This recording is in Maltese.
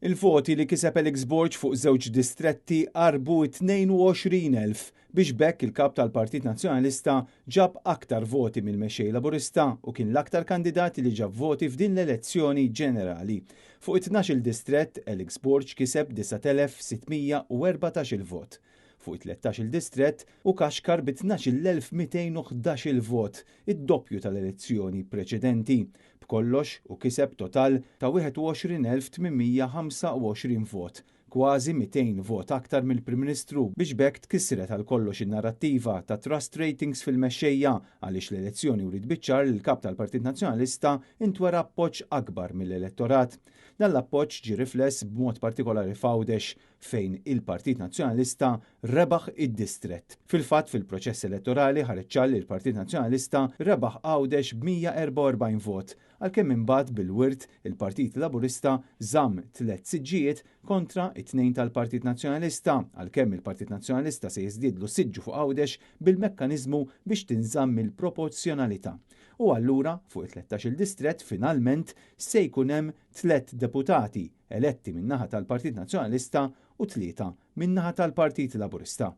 Il-voti li kiseb Alex Borg fuq żewġ distretti qarbu 22,000 biex bekk il-kap tal-Partit Nazzjonalista ġab aktar voti mill-mexxej Laburista u kien l-aktar kandidati li ġab voti f'din l-elezzjoni ġenerali. Fuq 12 distrett Alex Borg kiseb 9,614 il-vot. Fuq 13 distrett u kaxkar bi 12,211 il-vot, id-doppju tal-elezzjoni preċedenti. B'kollox u kiseb total ta' 21,825 vot, kważi 200 vot aktar mill-Prim Ministru biex bekk tkissret għal kollox in-narrattiva ta' trust ratings fil-mexxejja għaliex l-elezzjoni wrid biċċar li l-kap tal-Partit Nazzjonalista intwera appoġġ akbar mill-elettorat. Dan l-appoġġ ġie rifless b'mod partikolari f'Għawdex fejn il-Partit Nazzjonalista rebaħ id-distrett. Fil-fatt fil-proċess elettorali ħareġ ċar li l-Partit Nazzjonalista rebaħ Għawdex b'144 vot, għalkemm imbagħad bil-wirt il-Partit Laburista żamm 3 siġġijiet kontra it-2 tal-Partit Nazzjonalista, għalkemm il-Partit Nazzjonalista se jiżdiedlu siġġu fuq Għawdex bil-mekkaniżmu biex tinżamm il-proporzjonalità. U allura fuq 13 distrett finalment se jkun hemm 3 deputati eletti min-naħa tal-Partit Nazzjonalista u 3 min-naħa tal-Partit Laburista.